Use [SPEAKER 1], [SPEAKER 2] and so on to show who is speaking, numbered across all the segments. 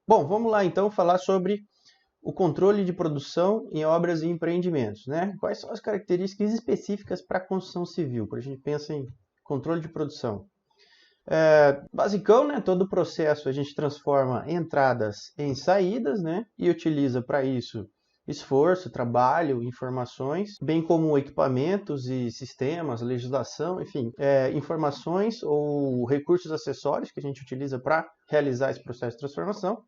[SPEAKER 1] Bom, vamos lá então falar sobre o controle de produção em obras e empreendimentos, né? Quais são as características específicas para a construção civil, quando a gente pensa em controle de produção? Basicão, né? Todo o processo a gente transforma entradas em saídas, né? E utiliza para isso esforço, trabalho, informações, bem como equipamentos e sistemas, legislação, enfim, informações ou recursos acessórios que a gente utiliza para realizar esse processo de transformação.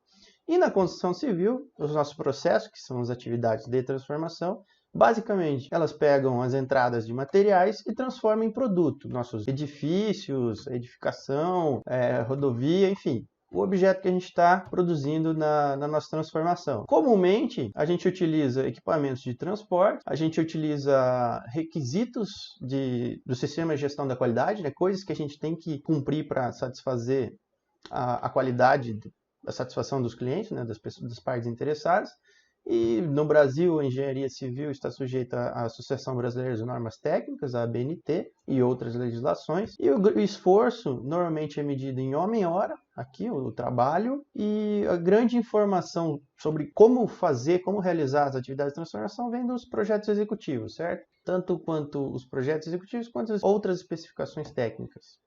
[SPEAKER 1] E na construção civil, os nossos processos, que são as atividades de transformação, basicamente elas pegam as entradas de materiais e transformam em produto. Nossos edifícios, edificação, rodovia, enfim. O objeto que a gente está produzindo na nossa transformação. Comumente, a gente utiliza equipamentos de transporte, a gente utiliza requisitos do sistema de gestão da qualidade, né, coisas que a gente tem que cumprir para satisfazer a qualidade da satisfação dos clientes, né, das partes interessadas. E no Brasil, a engenharia civil está sujeita à Associação Brasileira de Normas Técnicas, a ABNT, e outras legislações. E o esforço normalmente é medido em homem-hora, aqui o trabalho, e a grande informação sobre como fazer, como realizar as atividades de transformação vem dos projetos executivos, certo? Tanto quanto os projetos executivos, quanto as outras especificações técnicas.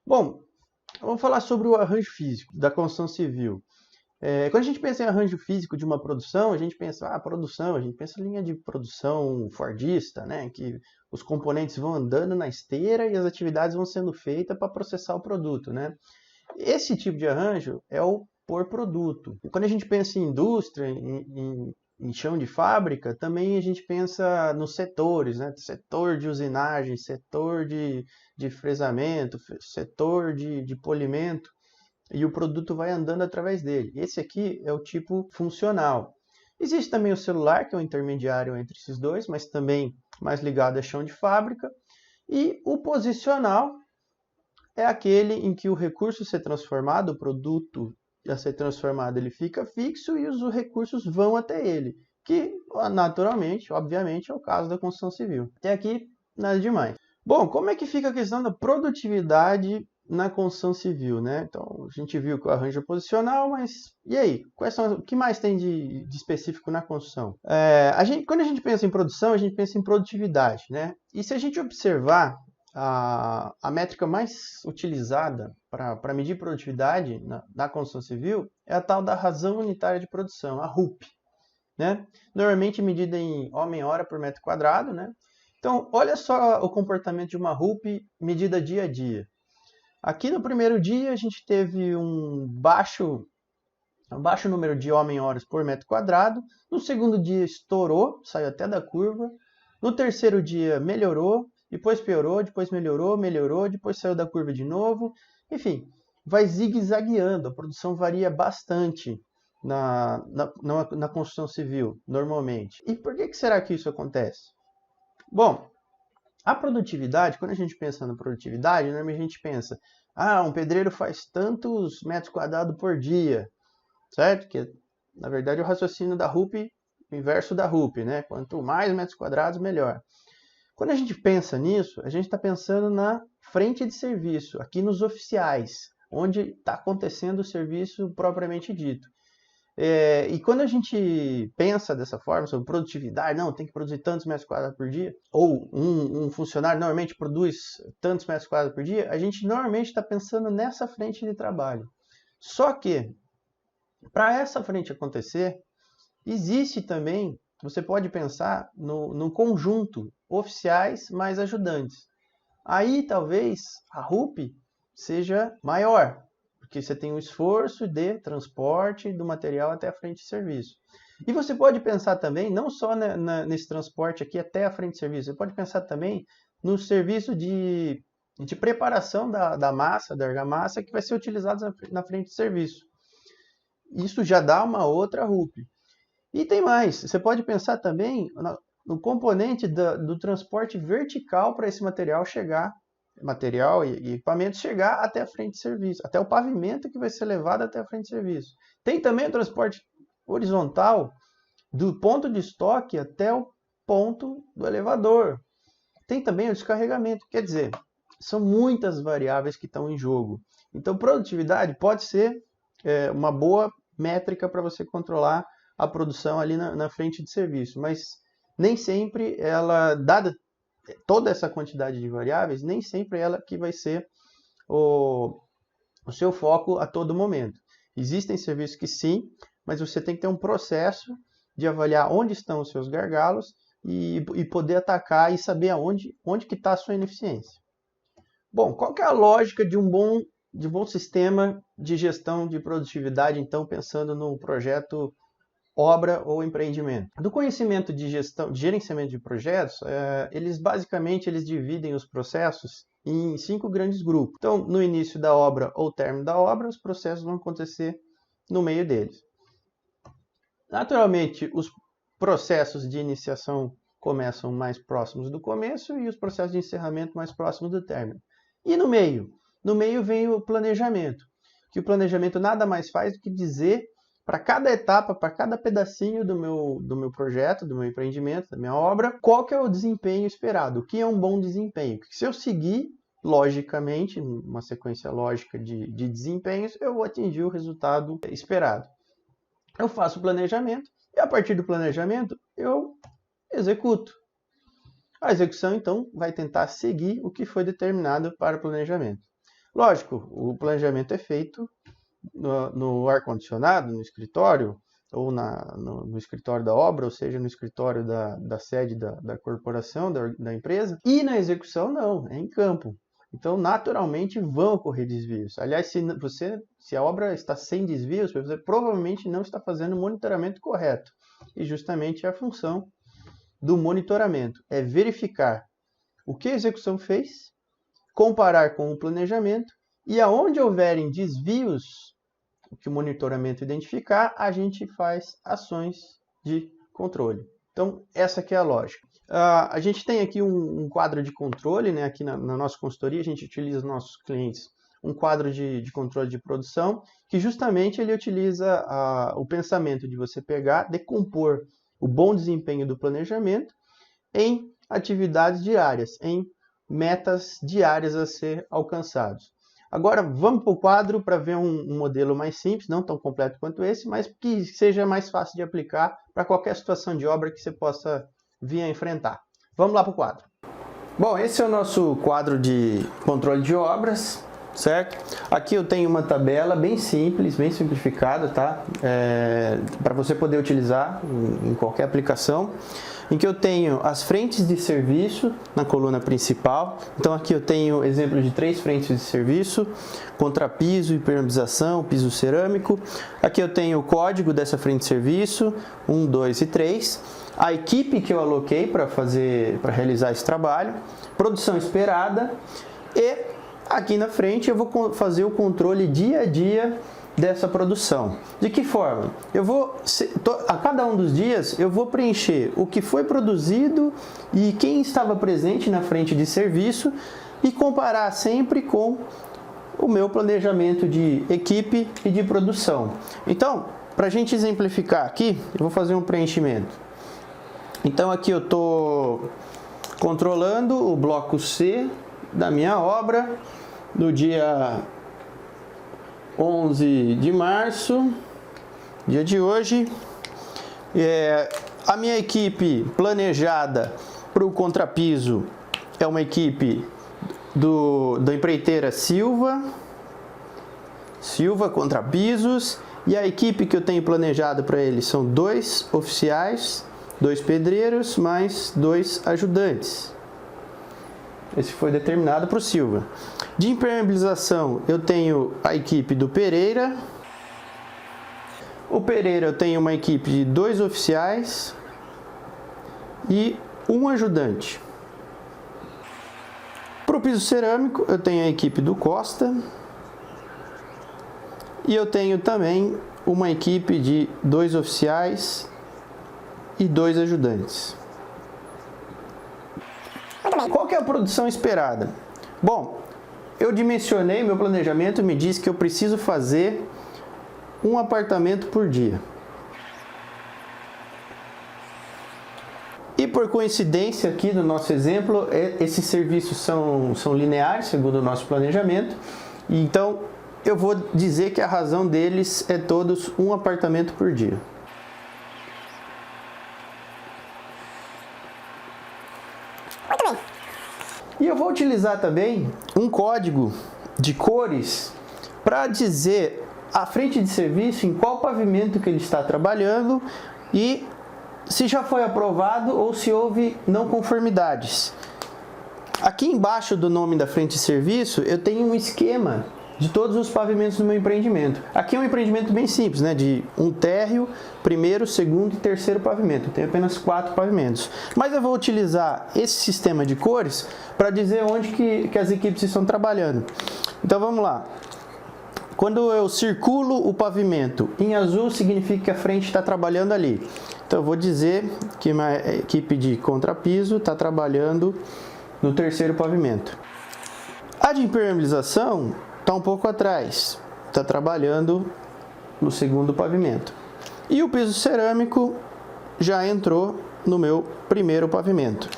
[SPEAKER 1] Bom, vamos falar sobre o arranjo físico da construção civil. Quando a gente pensa em arranjo físico de uma produção, a gente pensa, produção, a gente pensa em linha de produção fordista, né? Que os componentes vão andando na esteira e as atividades vão sendo feitas para processar o produto, né? Esse tipo de arranjo é o por produto. E quando a gente pensa em indústria, em chão de fábrica, também a gente pensa nos setores, né? Setor de usinagem, setor de fresamento, setor de polimento, e o produto vai andando através dele. Esse aqui é o tipo funcional. Existe também o celular, que é o intermediário entre esses dois, mas também mais ligado a chão de fábrica. E o posicional é aquele em que o recurso ser transformado, o produto a ser transformado, ele fica fixo e os recursos vão até ele, que naturalmente, obviamente, é o caso da construção civil. Até aqui, nada demais. Bom, como é que fica a questão da produtividade na construção civil, né? Então, a gente viu que o arranjo é posicional, mas e aí? O que mais tem de específico na construção? Quando a gente pensa em produção, a gente pensa em produtividade, né? E se a gente observar a métrica mais utilizada para medir produtividade na construção civil é a tal da razão unitária de produção, a RUP, né? Normalmente medida em homem-hora por metro quadrado, né? Então, olha só o comportamento de uma RUP medida dia a dia. Aqui no primeiro dia a gente teve um baixo número de homem-horas por metro quadrado. No segundo dia estourou, saiu até da curva. No terceiro dia melhorou, depois piorou, depois melhorou, depois saiu da curva de novo. Enfim, vai zigue-zagueando, a produção varia bastante na construção civil, normalmente. E por que será que isso acontece? Bom, a produtividade, quando a gente pensa na produtividade, normalmente a gente pensa, um pedreiro faz tantos metros quadrados por dia, certo? Que na verdade é o raciocínio da RUP, o inverso da RUP, né? Quanto mais metros quadrados, melhor. Quando a gente pensa nisso, a gente está pensando na frente de serviço, aqui nos oficiais, onde está acontecendo o serviço propriamente dito. E quando a gente pensa dessa forma, sobre produtividade, não, tem que produzir tantos metros quadrados por dia, ou um funcionário normalmente produz tantos metros quadrados por dia, a gente normalmente está pensando nessa frente de trabalho. Só que, para essa frente acontecer, existe também, você pode pensar no conjunto oficiais mais ajudantes. Aí talvez a RUP seja maior, porque você tem um esforço de transporte do material até a frente de serviço. E você pode pensar também, não só nesse transporte aqui até a frente de serviço, você pode pensar também no serviço de preparação da massa, da argamassa, que vai ser utilizado na frente de serviço. Isso já dá uma outra RUP. E tem mais, você pode pensar também no componente do transporte vertical para esse material chegar, material e equipamentos chegar até a frente de serviço, até o pavimento que vai ser levado até a frente de serviço. Tem também o transporte horizontal do ponto de estoque até o ponto do elevador. Tem também o descarregamento, quer dizer, são muitas variáveis que estão em jogo. Então, produtividade pode ser uma boa métrica para você controlar a produção ali na frente de serviço, mas nem sempre ela, dada toda essa quantidade de variáveis, nem sempre ela que vai ser o seu foco a todo momento. Existem serviços que sim, mas você tem que ter um processo de avaliar onde estão os seus gargalos e poder atacar e saber onde que está a sua ineficiência. Bom, qual que é a lógica de um bom sistema de gestão de produtividade, então, pensando no projeto, obra ou empreendimento? Do conhecimento de gestão, de gerenciamento de projetos, eles dividem os processos em 5 grandes grupos. Então, no início da obra ou término da obra, os processos vão acontecer no meio deles. Naturalmente, os processos de iniciação começam mais próximos do começo e os processos de encerramento mais próximos do término. E no meio? No meio vem o planejamento, que o planejamento nada mais faz do que dizer para cada etapa, para cada pedacinho do meu projeto, do meu empreendimento, da minha obra, qual que é o desempenho esperado, o que é um bom desempenho. Porque se eu seguir logicamente, uma sequência lógica de desempenhos, eu vou atingir o resultado esperado. Eu faço o planejamento e a partir do planejamento eu executo. A execução, então, vai tentar seguir o que foi determinado para o planejamento. Lógico, o planejamento é feito no ar-condicionado, no escritório, ou no escritório da obra, ou seja, no escritório da sede da corporação, da empresa. E na execução, não, é em campo. Então, naturalmente, vão ocorrer desvios. Aliás, se a obra está sem desvios, você provavelmente não está fazendo o monitoramento correto. E justamente a função do monitoramento é verificar o que a execução fez, comparar com o planejamento e aonde houverem desvios que o monitoramento identificar, a gente faz ações de controle. Então, essa que é a lógica. A gente tem aqui um quadro de controle, né? Aqui na nossa consultoria, a gente utiliza nos nossos clientes um quadro de controle de produção, que justamente ele utiliza o pensamento de você pegar, decompor o bom desempenho do planejamento em atividades diárias, em metas diárias a ser alcançados. Agora, vamos para o quadro para ver um modelo mais simples, não tão completo quanto esse, mas que seja mais fácil de aplicar para qualquer situação de obra que você possa vir a enfrentar. Vamos lá para o quadro. Bom, esse é o nosso quadro de controle de obras, certo? Aqui eu tenho uma tabela bem simples, bem simplificada, tá? Para você poder utilizar em qualquer aplicação, em que eu tenho as frentes de serviço na coluna principal. Então aqui eu tenho exemplo de 3 frentes de serviço: contrapiso, impermeabilização, piso cerâmico. Aqui eu tenho o código dessa frente de serviço, 1, 2 e 3. A equipe que eu aloquei para realizar esse trabalho, produção esperada, e aqui na frente eu vou fazer o controle dia a dia dessa produção. De que forma? A cada um dos dias eu vou preencher o que foi produzido e quem estava presente na frente de serviço e comparar sempre com o meu planejamento de equipe e de produção. Então, para a gente exemplificar aqui, eu vou fazer um preenchimento. Então aqui eu estou controlando o bloco C da minha obra no dia 11 de março, dia de hoje. A minha equipe planejada para o contrapiso é uma equipe da empreiteira Silva Contrapisos, e a equipe que eu tenho planejado para ele são 2 oficiais, 2 pedreiros, mais 2 ajudantes. Esse foi determinado para o Silva. De impermeabilização, eu tenho a equipe do Pereira. O Pereira eu tenho uma equipe de 2 oficiais e 1 ajudante. Para o piso cerâmico, eu tenho a equipe do Costa. E eu tenho também uma equipe de 2 oficiais e 2 ajudantes. Qual que é a produção esperada? Bom, eu dimensionei meu planejamento, me diz que eu preciso fazer um apartamento por dia. E por coincidência aqui no nosso exemplo, esses serviços são lineares, segundo o nosso planejamento. Então, eu vou dizer que a razão deles é todos um apartamento por dia.
[SPEAKER 2] Muito bem.
[SPEAKER 1] E eu vou utilizar também um código de cores para dizer a frente de serviço em qual pavimento que ele está trabalhando e se já foi aprovado ou se houve não conformidades. Aqui embaixo do nome da frente de serviço eu tenho um esquema de todos os pavimentos do meu empreendimento. Aqui é um empreendimento bem simples, né? De um térreo, primeiro, segundo e terceiro pavimento. Eu tenho apenas 4 pavimentos. Mas eu vou utilizar esse sistema de cores para dizer onde que as equipes estão trabalhando. Então vamos lá. Quando eu circulo o pavimento em azul, significa que a frente está trabalhando ali. Então eu vou dizer que uma equipe de contrapiso está trabalhando no terceiro pavimento. A de impermeabilização está um pouco atrás, está trabalhando no segundo pavimento. E o piso cerâmico já entrou no meu primeiro pavimento.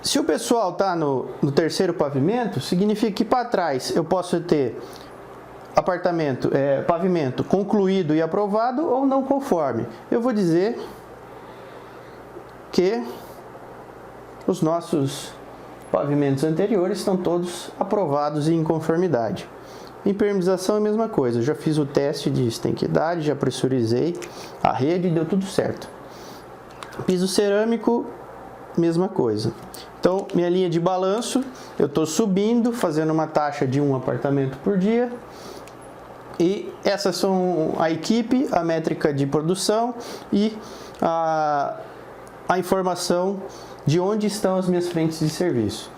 [SPEAKER 1] Se o pessoal está no terceiro pavimento, significa que para trás eu posso ter pavimento concluído e aprovado ou não conforme. Eu vou dizer que os nossos pavimentos anteriores estão todos aprovados e em conformidade. Impermeabilização é a mesma coisa. Eu já fiz o teste de estanqueidade, já pressurizei a rede e deu tudo certo. Piso cerâmico, mesma coisa. Então, minha linha de balanço, eu estou subindo, fazendo uma taxa de um apartamento por dia. E essas são a equipe, a métrica de produção e a informação de onde estão as minhas frentes de serviço.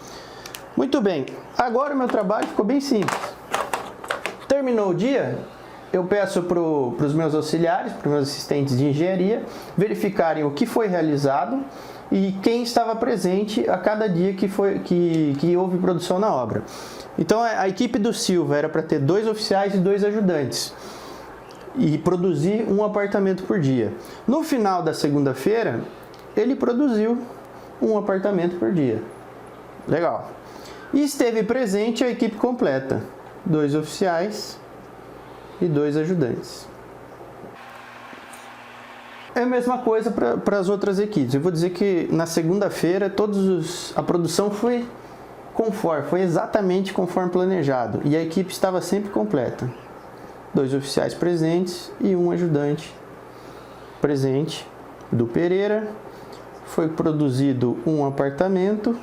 [SPEAKER 1] Muito bem, agora o meu trabalho ficou bem simples. Terminou o dia, eu peço para os meus auxiliares, para os meus assistentes de engenharia, verificarem o que foi realizado e quem estava presente a cada dia que houve produção na obra. Então a equipe do Silva era para ter 2 oficiais e 2 ajudantes e produzir um apartamento por dia. No final da segunda-feira, ele produziu um apartamento por dia. Legal. E esteve presente a equipe completa, 2 oficiais e 2 ajudantes. É a mesma coisa para as outras equipes. Eu vou dizer que na segunda-feira a produção foi exatamente conforme planejado e a equipe estava sempre completa. 2 oficiais presentes e 1 ajudante presente do Pereira. Foi produzido um apartamento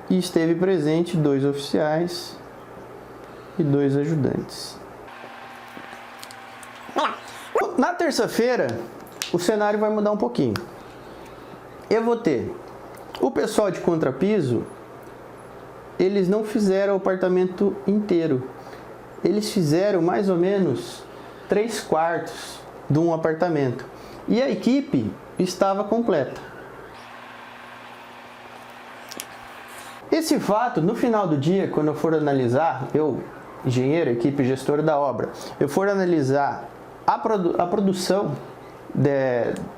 [SPEAKER 1] e esteve presente 2 oficiais e 2 ajudantes. Na terça-feira, o cenário vai mudar um pouquinho. Eu vou ter o pessoal de contrapiso, eles não fizeram o apartamento inteiro. Eles fizeram mais ou menos 3/4 de um apartamento. E a equipe estava completa. Esse fato, no final do dia, quando eu for analisar, engenheiro, equipe gestora da obra, eu for analisar a produção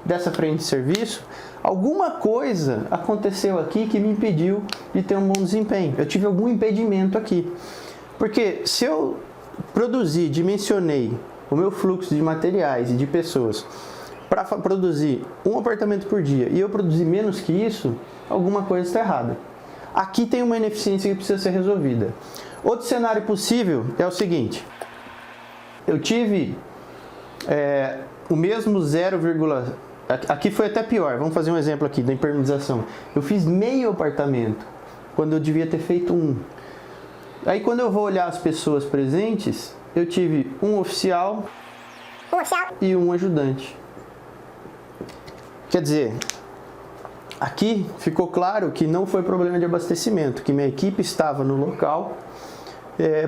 [SPEAKER 1] dessa frente de serviço, alguma coisa aconteceu aqui que me impediu de ter um bom desempenho. Eu tive algum impedimento aqui. Porque se eu dimensionei o meu fluxo de materiais e de pessoas para produzir um apartamento por dia e eu produzir menos que isso, alguma coisa está errada. Aqui tem uma ineficiência que precisa ser resolvida. Outro cenário possível é o seguinte: eu tive o mesmo 0, aqui foi até pior, vamos fazer um exemplo aqui da impermeabilização. Eu fiz meio apartamento, quando eu devia ter feito 1. Aí quando eu vou olhar as pessoas presentes, eu tive um oficial e um ajudante. Quer dizer, aqui ficou claro que não foi problema de abastecimento, que minha equipe estava no local,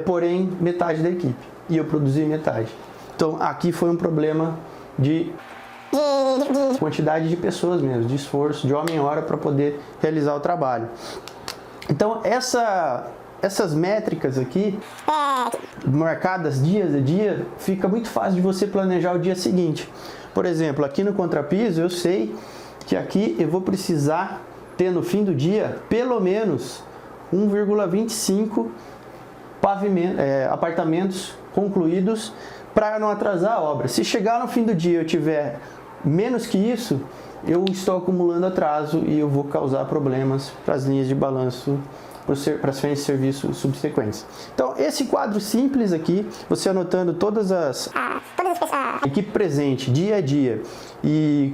[SPEAKER 1] porém metade da equipe, e eu produzi metade. Então aqui foi um problema de quantidade de pessoas mesmo, de esforço, de homem-hora para poder realizar o trabalho. Então essas métricas aqui, marcadas dias a dia, fica muito fácil de você planejar o dia seguinte. Por exemplo, aqui no contrapiso eu sei que aqui eu vou precisar ter no fim do dia pelo menos 1,25 apartamentos concluídos para não atrasar a obra. Se chegar no fim do dia eu tiver menos que isso, eu estou acumulando atraso e eu vou causar problemas para as linhas de balanço, para as frentes de serviço subsequentes. Então, esse quadro simples aqui, você anotando todas as equipe presente, dia a dia, e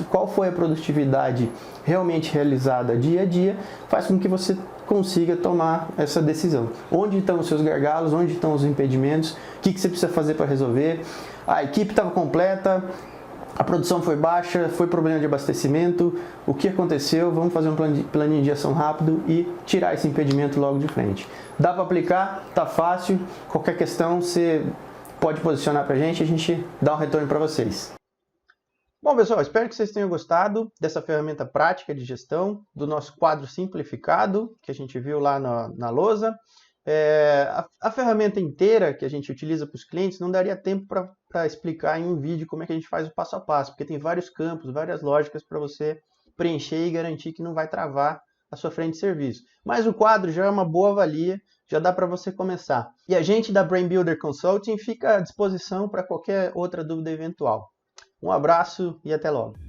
[SPEAKER 1] qual foi a produtividade realmente realizada dia a dia, faz com que você consiga tomar essa decisão. Onde estão os seus gargalos, onde estão os impedimentos, o que você precisa fazer para resolver. A equipe estava completa, a produção foi baixa, foi problema de abastecimento, o que aconteceu? Vamos fazer um planinho de ação rápido e tirar esse impedimento logo de frente. Dá para aplicar, tá fácil, qualquer questão você pode posicionar para a gente dá um retorno para vocês. Bom, pessoal, espero que vocês tenham gostado dessa ferramenta prática de gestão, do nosso quadro simplificado, que a gente viu lá na lousa. A ferramenta inteira que a gente utiliza para os clientes não daria tempo para explicar em um vídeo como é que a gente faz o passo a passo, porque tem vários campos, várias lógicas para você preencher e garantir que não vai travar a sua frente de serviço. Mas o quadro já é uma boa valia, já dá para você começar. E a gente da Brain Builder Consulting fica à disposição para qualquer outra dúvida eventual. Um abraço e até logo.